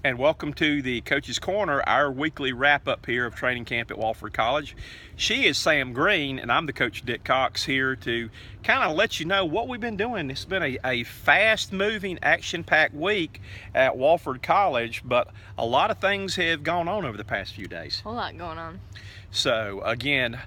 And welcome to the Coach's Corner, our weekly wrap-up here of training camp at Wofford College. She is Sam Green, and I'm the coach, Dick Cox, here to kind of let you know what we've been doing. It's been a fast-moving, action-packed week at Wofford College, but a lot of things have gone on over the past few days. A whole lot going on. So, again,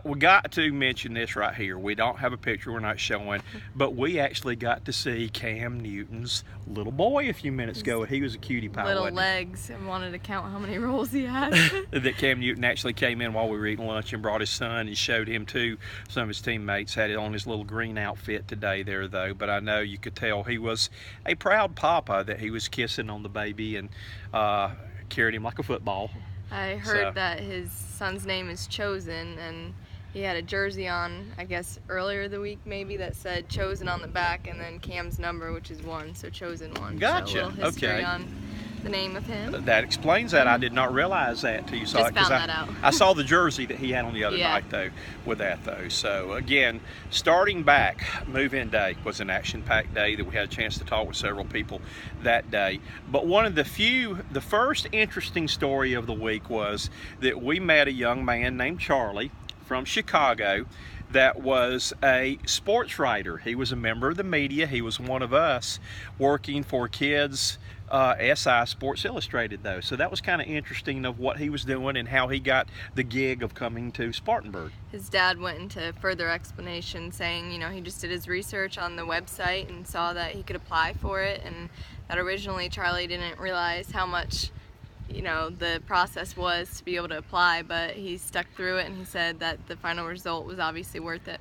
we got to mention this right here. We don't have a picture, we're not showing, but we actually got to see Cam Newton's little boy a few minutes ago, and he was a cutie pie. Little legs, and wanted to count how many rolls he had. That Cam Newton actually came in while we were eating lunch and brought his son and showed him to some of his teammates. Had it on his little green outfit today there, though, but I know you could tell he was a proud papa, that he was kissing on the baby and carried him like a football. I heard that his son's name is Chosen, and he had a jersey on, I guess earlier the week maybe, that said Chosen on the back, and then Cam's number, which is 1, so Chosen 1. Gotcha. So a little history Okay. on the name of him. That explains that. I did not realize that till you saw Just it. 'Cause found that out. I saw the jersey that he had on the other Yeah. night, though, with that, though. So, again, starting back, move-in day was an action-packed day that we had a chance to talk with several people that day. But one of the first interesting story of the week was that we met a young man named Charlie from Chicago that was a sports writer. He was a member of the media. He was one of us working for Kids SI Sports Illustrated, though. So that was kind of interesting of what he was doing and how he got the gig of coming to Spartanburg. His dad went into further explanation, saying, you know, he just did his research on the website and saw that he could apply for it, and that originally Charlie didn't realize how much, you know, the process was to be able to apply, but he stuck through it, and he said that the final result was obviously worth it.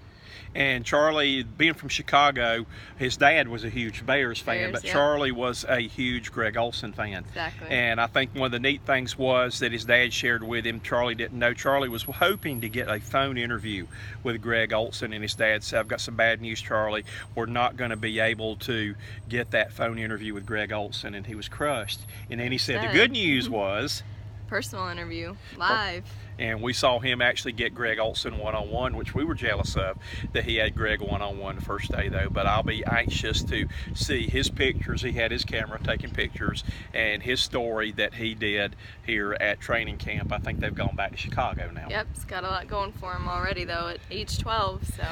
And Charlie, being from Chicago, his dad was a huge Bears fan, but yeah. Charlie was a huge Greg Olsen fan. Exactly. And I think one of the neat things was that his dad shared with him, Charlie didn't know, Charlie was hoping to get a phone interview with Greg Olsen, and his dad said, "I've got some bad news, Charlie. We're not going to be able to get that phone interview with Greg Olsen," and he was crushed. And then he said the good news was personal interview, live. And we saw him actually get Greg Olsen one-on-one, which we were jealous of, that he had Greg one-on-one the first day, though. But I'll be anxious to see his pictures. He had his camera taking pictures, and his story that he did here at training camp. I think they've gone back to Chicago now. Yep, it's got a lot going for him already, though, at age 12, so.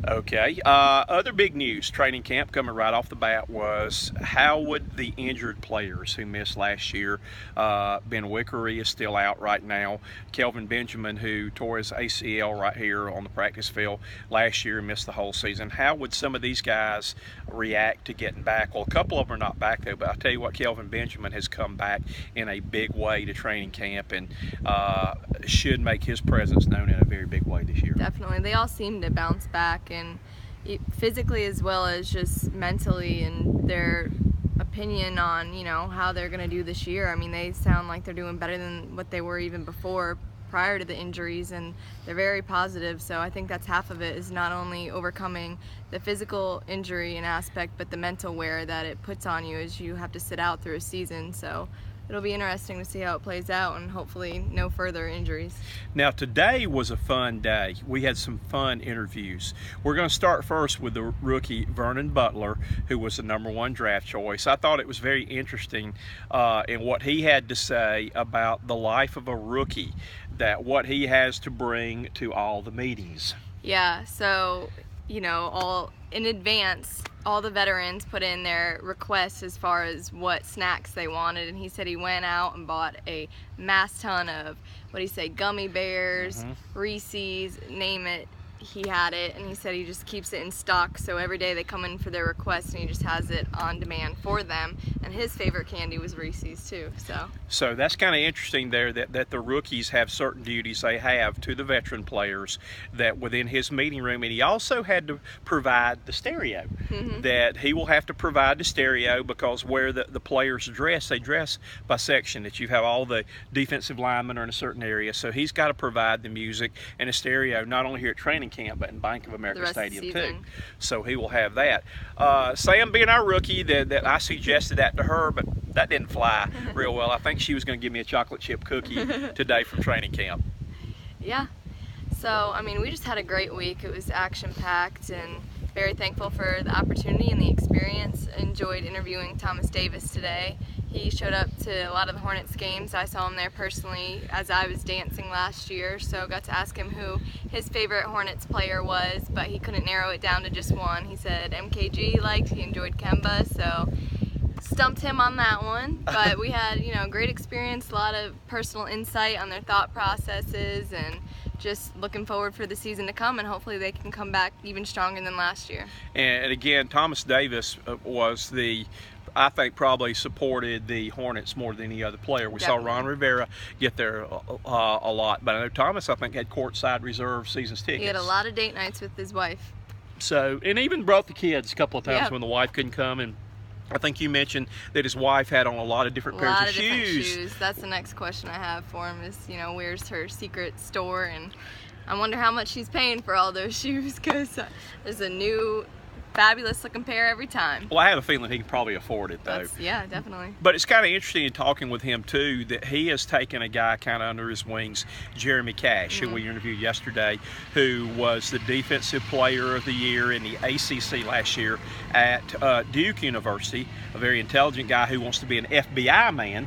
Okay, other big news, training camp coming right off the bat was how would the injured players who missed last year, Ben Wickery is still out right now, Kelvin Benjamin, who tore his ACL right here on the practice field last year and missed the whole season, how would some of these guys react to getting back? Well, a couple of them are not back though, but I'll tell you what, Kelvin Benjamin has come back in a big way to training camp and should make his presence known in a very big way this year. Definitely, they all seem to bounce back, and physically as well as just mentally, and their opinion on, you know, how they're going to do this year. I mean, they sound like they're doing better than what they were even before, prior to the injuries, and they're very positive. So I think that's half of it, is not only overcoming the physical injury and aspect, but the mental wear that it puts on you as you have to sit out through a season. So it'll be interesting to see how it plays out, and hopefully no further injuries. Now, today was a fun day. We had some fun interviews. We're going to start first with the rookie Vernon Butler, who was the #1 draft choice. I thought it was very interesting in what he had to say about the life of a rookie, that what he has to bring to all the meetings. Yeah, so, you know, all in advance, all the veterans put in their requests as far as what snacks they wanted, and he said he went out and bought a mass ton of, what do you say, gummy bears, Reese's, name it. He had it, and he said he just keeps it in stock, so every day they come in for their request and he just has it on demand for them. And his favorite candy was Reese's too. So that's kind of interesting there, that the rookies have certain duties they have to the veteran players that within his meeting room, and he also had to provide the stereo. That he will have to provide the stereo, because where the players dress, they dress by section, that you have all the defensive linemen are in a certain area, so he's got to provide the music and a stereo, not only here at training camp, but in Bank of America Stadium too. So he will have that. Sam, being our rookie, that I suggested that to her, but that didn't fly real well. I think she was going to give me a chocolate chip cookie today from training camp. Yeah. So, I mean, we just had a great week. It was action-packed, and very thankful for the opportunity and the experience. Enjoyed interviewing Thomas Davis today. He showed up to a lot of the Hornets games. I saw him there personally as I was dancing last year, so got to ask him who his favorite Hornets player was, but he couldn't narrow it down to just one. He said MKG he liked, he enjoyed Kemba, so stumped him on that one. But we had, great experience, a lot of personal insight on their thought processes, and just looking forward for the season to come, and hopefully they can come back even stronger than last year. And again, Thomas Davis was I think probably supported the Hornets more than any other player. We Definitely. saw Ron Rivera get there a lot, but I know Thomas, I think, had courtside reserve seasons tickets. He had a lot of date nights with his wife. So, and even brought the kids a couple of times Yep. when the wife couldn't come. And I think you mentioned that his wife had on a lot of different pairs of shoes. That's the next question I have for him is, where's her secret store? And I wonder how much she's paying for all those shoes, because there's a new fabulous looking pair every time. Well, I have a feeling he can probably afford it, though. Yeah, definitely. But it's kind of interesting in talking with him, too, that he has taken a guy kind of under his wings, Jeremy Cash, who we interviewed yesterday, who was the Defensive Player of the Year in the ACC last year at Duke University, a very intelligent guy who wants to be an FBI man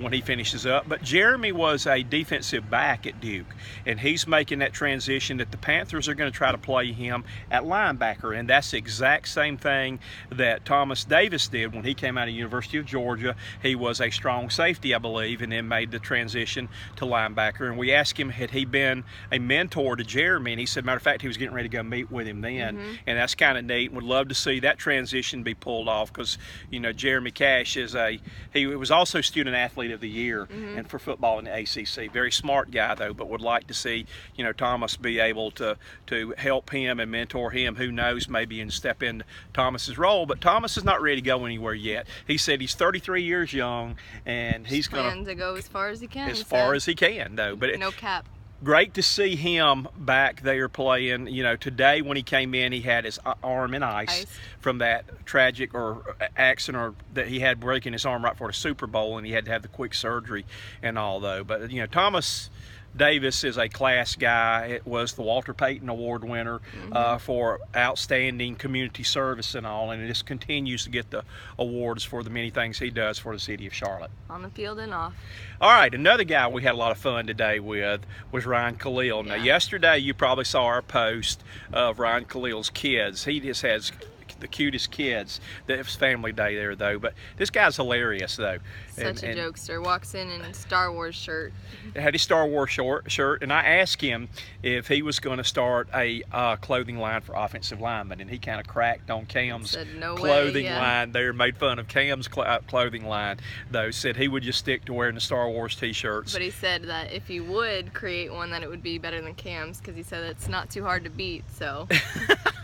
when he finishes up. But Jeremy was a defensive back at Duke, and he's making that transition that the Panthers are going to try to play him at linebacker, and that's exact same thing that Thomas Davis did when he came out of University of Georgia. He was a strong safety, I believe, and then made the transition to linebacker. And we asked him, had he been a mentor to Jeremy, and he said, matter of fact, he was getting ready to go meet with him then. And that's kind of neat. Would love to see that transition be pulled off, because Jeremy Cash he was also student athlete of the year and for football in the ACC. Very smart guy, though, but would like to see Thomas be able to help him and mentor him. Who knows, maybe step into Thomas's role. But Thomas is not ready to go anywhere yet. He said he's 33 years young, and he's going to go as far as he can. As far as he can, though. But no cap. Great to see him back there playing. Today when he came in, he had his arm in ice from that tragic accident that he had, breaking his arm right for the Super Bowl, and he had to have the quick surgery and all, though. But Thomas Davis is a class guy. It was the Walter Payton Award winner for outstanding community service and all, and it just continues to get the awards for the many things he does for the city of Charlotte. On the field and off. All right, another guy we had a lot of fun today with was Ryan Khalil. Now, yesterday you probably saw our post of Ryan Khalil's kids. He just has the cutest kids. It's family day there, though, but this guy's hilarious, though. Such a jokester. Walks in a Star Wars shirt. Had his Star Wars shirt, and I asked him if he was going to start a clothing line for offensive linemen, and he kind of cracked on Cam's clothing line there, made fun of Cam's clothing line, though. Said he would just stick to wearing the Star Wars t-shirts. But he said that if he would create one, that it would be better than Cam's, because he said it's not too hard to beat, so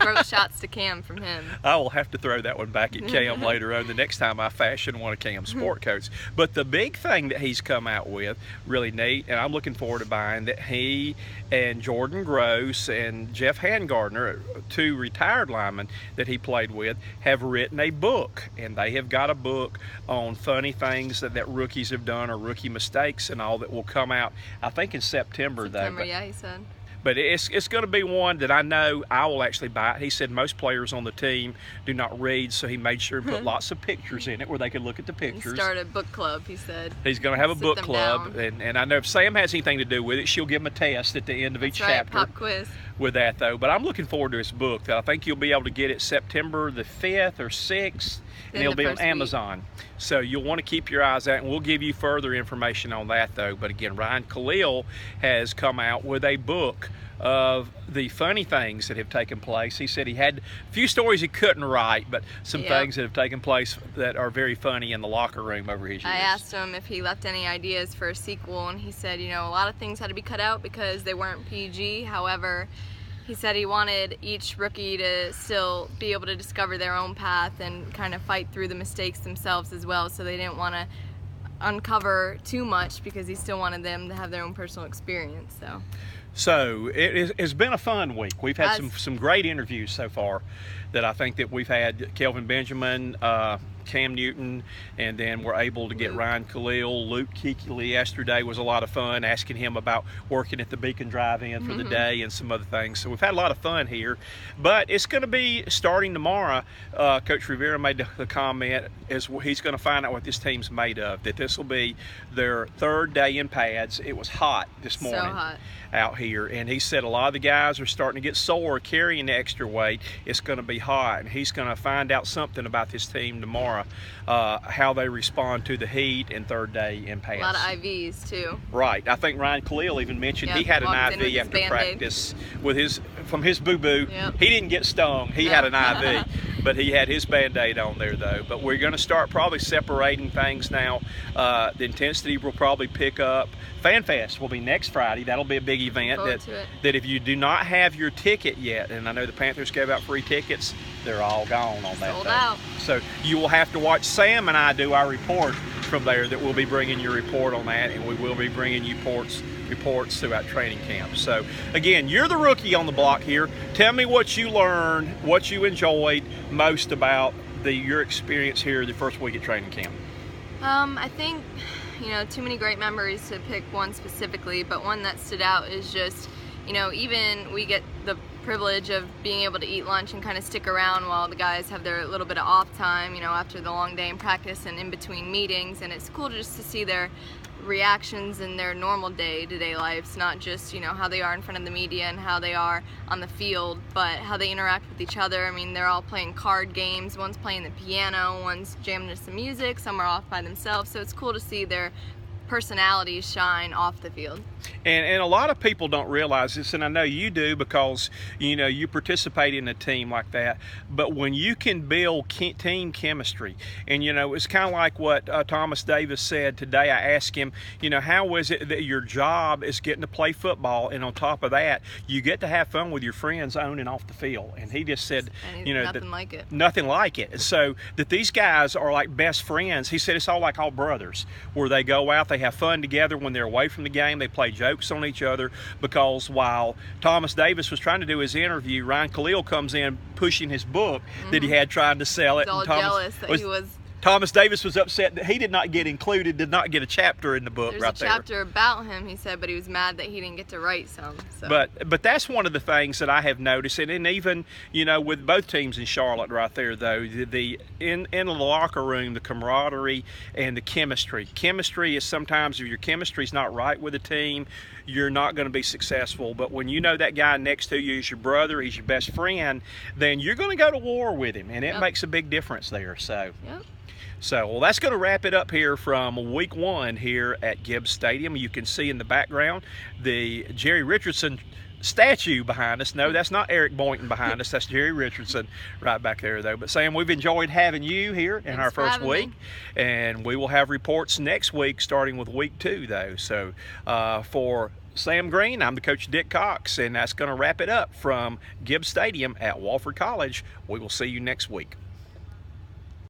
throw shots to Cam from him. I will have to throw that one back at Cam later on the next time I fashion one of Cam's sport coats. But the big thing that he's come out with, really neat, and I'm looking forward to buying, that he and Jordan Gross and Jeff Handgardner, two retired linemen that he played with, have written a book. And they have got a book on funny things that rookies have done, or rookie mistakes and all, that will come out, I think, in September, though. Yeah, he said. But it's going to be one that I know I will actually buy it. He said most players on the team do not read, so he made sure to put lots of pictures in it where they could look at the pictures. And start a book club, he said. He's going to have a book club, and I know if Sam has anything to do with it, she'll give him a test at the end of each chapter. Pop quiz. With that, though. But I'm looking forward to his book. I think you'll be able to get it September the 5th or 6th, and it'll be on Amazon. So you'll want to keep your eyes out, and we'll give you further information on that, though. But again, Ryan Khalil has come out with a book of the funny things that have taken place. He said he had a few stories he couldn't write, but some things that have taken place that are very funny in the locker room over his years. I asked him if he left any ideas for a sequel, and he said, a lot of things had to be cut out because they weren't PG. However, he said he wanted each rookie to still be able to discover their own path and kind of fight through the mistakes themselves as well, so they didn't want to uncover too much, because he still wanted them to have their own personal experience. So it's been a fun week. We've had some great interviews so far that I think that we've had. Kelvin Benjamin, Cam Newton, and then we're able to get Ryan Khalil. Luke Kuechly yesterday was a lot of fun, asking him about working at the Beacon Drive-In for the day and some other things. So we've had a lot of fun here. But it's going to be starting tomorrow. Coach Rivera made the comment as he's going to find out what this team's made of, that this will be their third day in pads. It was hot this morning. So hot out here, and he said a lot of the guys are starting to get sore carrying the extra weight. It's going to be hot, and he's going to find out something about this team tomorrow, how they respond to the heat and third day in pads. A lot of IVs too. Right. I think Ryan Khalil even mentioned he had an IV after practice with from his boo-boo. He didn't get stung. He had an IV, but he had his Band-Aid on there though. But we're going to start probably separating things now. The intensity will probably pick up. Fan Fest will be next Friday. That'll be a big event that if you do not have your ticket yet, and I know the Panthers gave out free tickets, they're all gone on that Sold day. out. So you will have to watch Sam and I do our report from there. That we'll be bringing you a report on that, and we will be bringing you reports throughout training camp. So again, you're the rookie on the block here. Tell me what you learned, what you enjoyed most about your experience here the first week at training camp. I think, too many great memories to pick one specifically, but one that stood out is just, even we get the privilege of being able to eat lunch and kind of stick around while the guys have their little bit of off time, after the long day in practice and in between meetings, and it's cool just to see their reactions in their normal day-to-day lives, not just how they are in front of the media and how they are on the field, but how they interact with each other. I mean, they're all playing card games, one's playing the piano, one's jamming to some music, some are off by themselves, so it's cool to see their personalities shine off the field. And a lot of people don't realize this, and I know you do because you participate in a team like that. But when you can build team chemistry, and it's kind of like what Thomas Davis said today. I asked him, how is it that your job is getting to play football, and on top of that, you get to have fun with your friends on and off the field? And he just said, nothing like it. Nothing like it. So that these guys are like best friends. He said it's all like all brothers, where they go out, they have fun together. When they're away from the game, they play jokes on each other, because while Thomas Davis was trying to do his interview, Ryan Khalil comes in pushing his book that he had, trying to sell it. All jealous that he was. Thomas Davis was upset that he did not get included, did not get a chapter in the book. There's right a there. chapter about him, he said, but he was mad that he didn't get to write some. So. But that's one of the things that I have noticed, and even with both teams in Charlotte right there though, in the locker room, the camaraderie and the chemistry. Chemistry is sometimes, if your chemistry is not right with a team, you're not going to be successful. But when that guy next to you is your brother, he's your best friend, then you're going to go to war with him, and it makes a big difference there. So. So, well, that's going to wrap it up here from week 1 here at Gibbs Stadium. You can see in the background the Jerry Richardson statue behind us. No, that's not Eric Boynton behind us. That's Jerry Richardson right back there, though. But, Sam, we've enjoyed having you here in our first week. And we will have reports next week starting with week 2, though. So, for Sam Green, I'm the coach, Dick Cox, and that's going to wrap it up from Gibbs Stadium at Wofford College. We will see you next week.